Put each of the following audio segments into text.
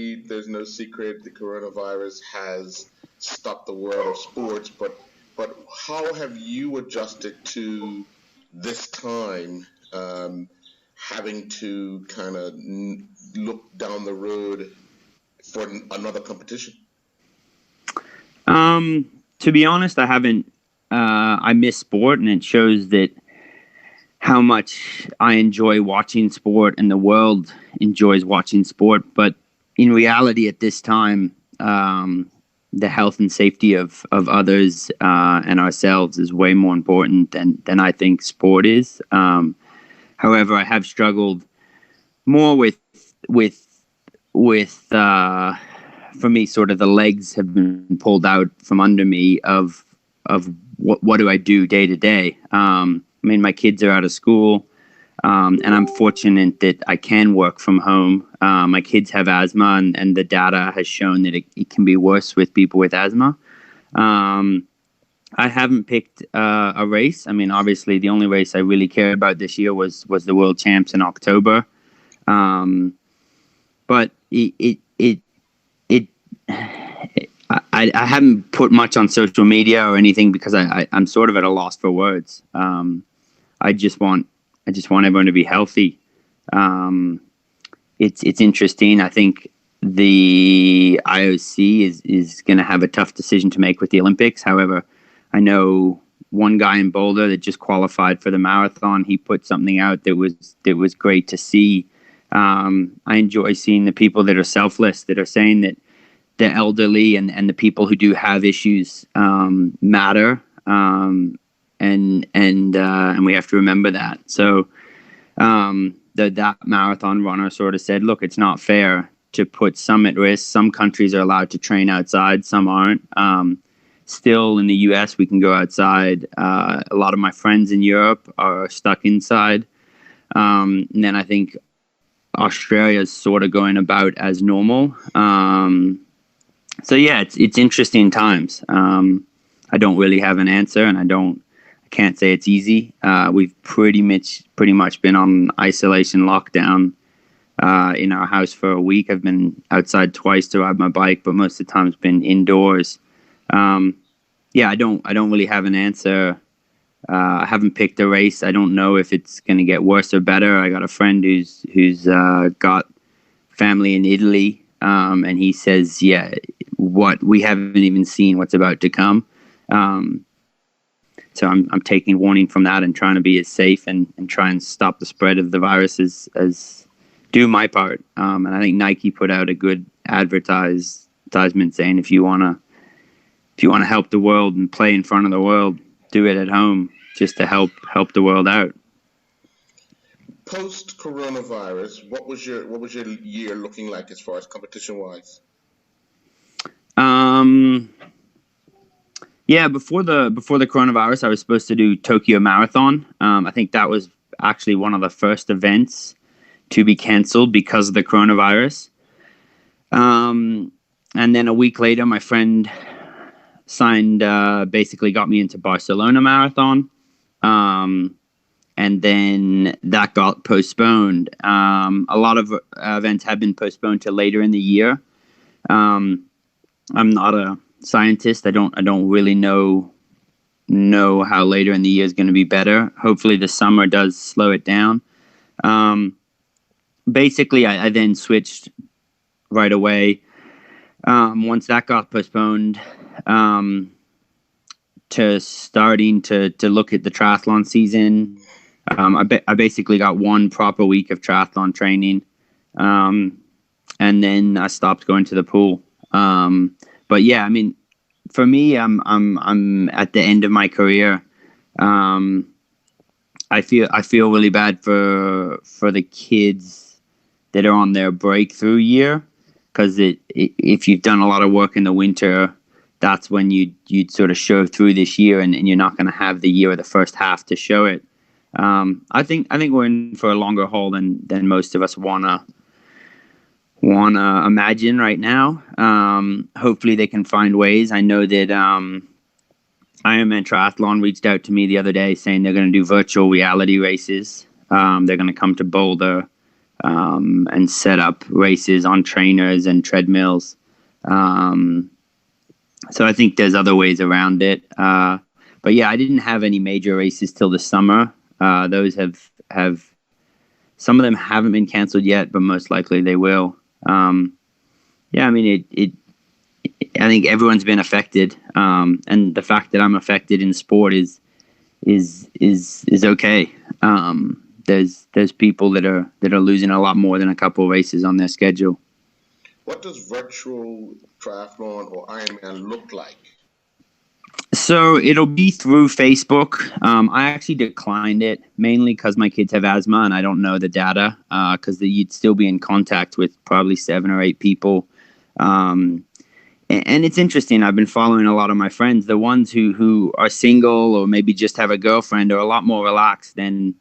obviously, there's no secret the coronavirus has stopped the world of sports, but how have you adjusted to this time, having to kind of look down the road for another competition? To be honest, I haven't. I miss sport, and it shows that how much I enjoy watching sport, and the world enjoys watching sport. But in reality, at this time, the health and safety of others and ourselves is way more important than I think sport is. However, I have struggled more with for me, sort of the legs have been pulled out from under me of what do I do day to day. I mean, my kids are out of school, and I'm fortunate that I can work from home. My kids have asthma, and the data has shown that it can be worse with people with asthma. I haven't picked a race. I mean, obviously, the only race I really cared about this year was the World Champs in October. But I haven't put much on social media or anything because I'm sort of at a loss for words. I just want everyone to be healthy. It's interesting. I think the IOC is going to have a tough decision to make with the Olympics. However, I know one guy in Boulder that just qualified for the marathon. He put something out that was great to see. I enjoy seeing the people that are selfless, that are saying that the elderly and the people who do have issues matter. And we have to remember that. So that marathon runner sort of said, look, it's not fair to put some at risk. Some countries are allowed to train outside, some aren't. Still in the US, we can go outside. A lot of my friends in Europe are stuck inside. And then I think Australia is sort of going about as normal. So yeah, it's interesting times. I don't really have an answer, and I can't say it's easy. We've pretty much been on isolation lockdown in our house for a week. I've been outside twice to ride my bike, but most of the time it's been indoors. Yeah, I don't really have an answer. I haven't picked a race. I don't know if it's going to get worse or better. I got a friend who's got family in Italy, and he says, yeah, what we haven't even seen what's about to come. So I'm taking warning from that and trying to be as safe and try and stop the spread of the virus as do my part. And I think Nike put out a good advertisement saying if you want to help the world and play in front of the world, do it at home just to help the world out. Post coronavirus, what was your year looking like as far as competition wise? Yeah, before the coronavirus, I was supposed to do Tokyo Marathon. I think that was actually one of the first events to be canceled because of the coronavirus. And then a week later, my friend signed, basically got me into Barcelona Marathon. And then that got postponed. A lot of events have been postponed to later in the year. I'm not a scientist. I don't really know how later in the year is going to be better. Hopefully the summer does slow it down. Basically, I then switched right away. Once that got postponed, to starting to look at the triathlon season. I basically got one proper week of triathlon training, and then I stopped going to the pool. But yeah, I mean, for me, I'm at the end of my career. I feel really bad for the kids that are on their breakthrough year, because if you've done a lot of work in the winter, that's when you'd sort of show through this year, and you're not going to have the year or the first half to show it. I think we're in for a longer haul than most of us wanna imagine right now. Hopefully they can find ways. I know that Ironman Triathlon reached out to me the other day saying they're going to do virtual reality races. They're going to come to Boulder. and set up races on trainers and treadmills. So I think there's other ways around it. But yeah, I didn't have any major races till the summer. Those have some of them haven't been canceled yet, but most likely they will. Yeah, I mean, I think everyone's been affected, and the fact that I'm affected in sport is okay. There's people that are losing a lot more than a couple of races on their schedule. What does virtual triathlon or Ironman look like? So it'll be through Facebook. I actually declined it mainly because my kids have asthma and I don't know the data, because you'd still be in contact with probably 7 or 8 people. And it's interesting. I've been following a lot of my friends. The ones who are single or maybe just have a girlfriend are a lot more relaxed than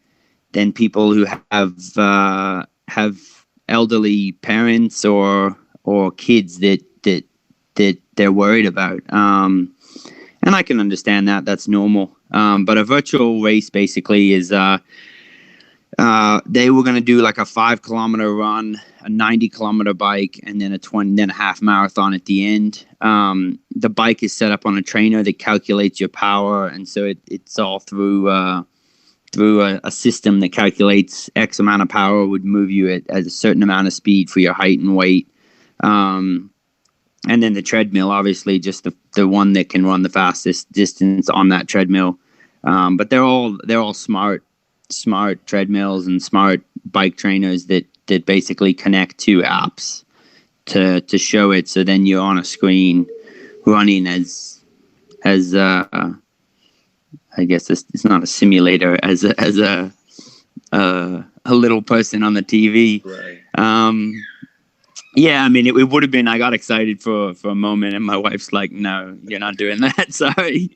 people who have elderly parents or kids that they're worried about. And I can understand that. That's normal. But a virtual race basically is they were going to do like a 5-kilometer run, a 90-kilometer bike, and then then a half marathon at the end. The bike is set up on a trainer that calculates your power, and so it's all through a system that calculates X amount of power would move you at a certain amount of speed for your height and weight. And then the treadmill, obviously, just the one that can run the fastest distance on that treadmill. But they're all smart treadmills and smart bike trainers that basically connect to apps to show it. So then you're on a screen running as I guess it's not a simulator, as a little person on the TV. Right. Yeah, I mean, it would have been. I got excited for a moment, and my wife's like, "No, you're not doing that." Sorry.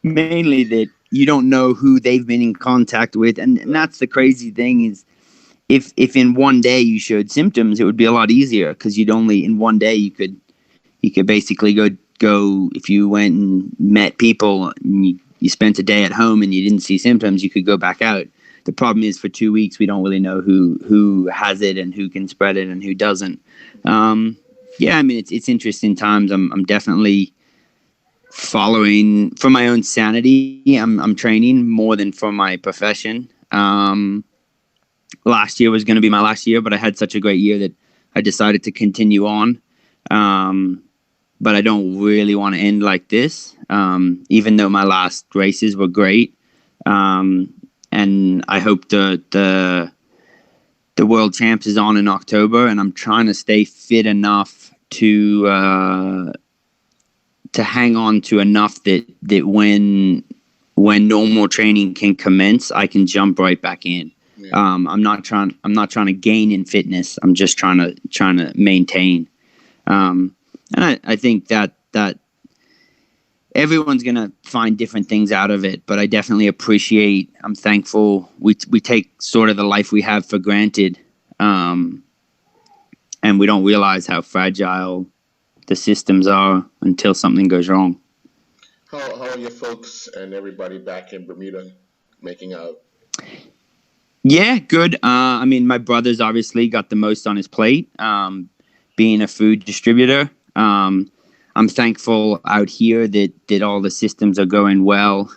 Mainly that you don't know who they've been in contact with, and that's the crazy thing is, if in one day you showed symptoms, it would be a lot easier because you'd only in one day you could basically go if you went and met people and you spent a day at home and you didn't see symptoms, you could go back out. The problem is for 2 weeks we don't really know who has it and who can spread it and who doesn't. Yeah, I mean it's interesting times. I'm definitely following for my own sanity. I'm training more than for my profession. Last year was going to be my last year, but I had such a great year that I decided to continue on. But I don't really want to end like this, even though my last races were great. And I hope the World Champs is on in October, and I'm trying to stay fit enough to hang on to enough that when normal training can commence, I can jump right back in. Yeah. I'm not trying to gain in fitness. I'm just trying to maintain. And I think that everyone's going to find different things out of it, but I definitely I'm thankful. We take sort of the life we have for granted. And we don't realize how fragile the systems are until something goes wrong. How are your folks and everybody back in Bermuda making out? Yeah, good. I mean, my brother's obviously got the most on his plate, being a food distributor. I'm thankful out here that all the systems are going well.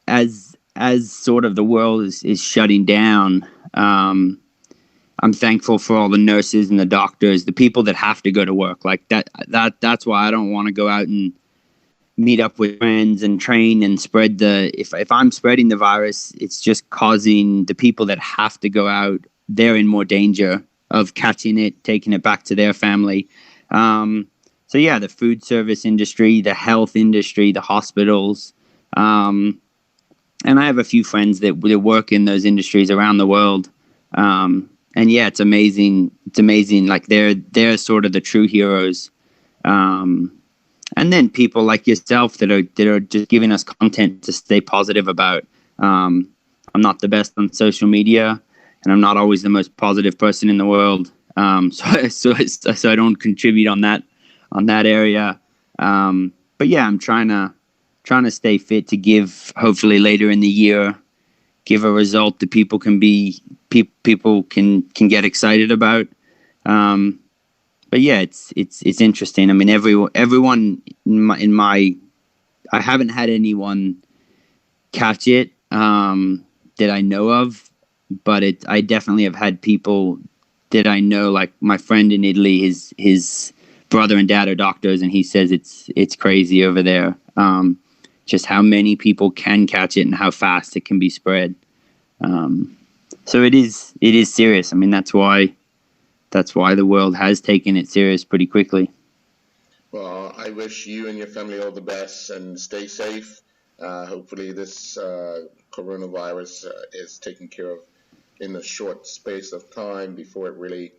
As sort of the world is shutting down, I'm thankful for all the nurses and the doctors, the people that have to go to work. Like that's why I don't want to go out and meet up with friends and train and spread if I'm spreading the virus, it's just causing the people that have to go out, they're in more danger of catching it, taking it back to their family. So yeah, the food service industry, the health industry, the hospitals, and I have a few friends that work in those industries around the world. And yeah, it's amazing. It's amazing. Like they're sort of the true heroes. And then people like yourself that are just giving us content to stay positive about. I'm not the best on social media, and I'm not always the most positive person in the world. So I don't contribute on that area. But yeah, I'm trying to stay fit to give, hopefully later in the year, give a result that people can get excited about. But yeah, it's interesting. I mean, everyone in my I haven't had anyone catch it that I know of, but I definitely have had people that I know, like my friend in Italy. His brother and dad are doctors, and he says it's crazy over there. Just how many people can catch it and how fast it can be spread. So it is serious. I mean, that's why the world has taken it serious pretty quickly. Well, I wish you and your family all the best and stay safe. Hopefully, this coronavirus is taken care of in a short space of time before it really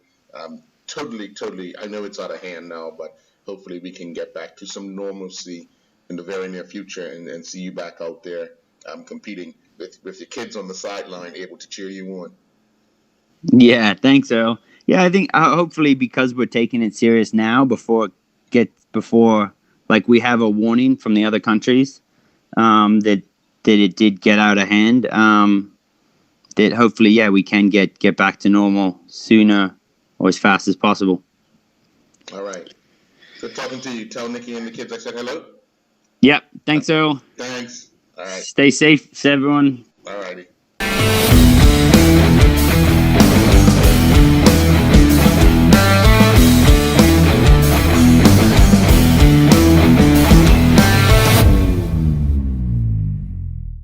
totally. I know it's out of hand now, but hopefully we can get back to some normalcy in the very near future and see you back out there competing with your kids on the sideline, able to cheer you on. Yeah, thanks, Earl. Yeah, I think hopefully because we're taking it serious now, before like we have a warning from the other countries that it did get out of hand. That hopefully, yeah, we can get back to normal sooner or as fast as possible. All right. Good talking to you. Tell Nikki and the kids I said hello. Yep. Thanks, Earl. Thanks. All right. Stay safe, everyone. All righty.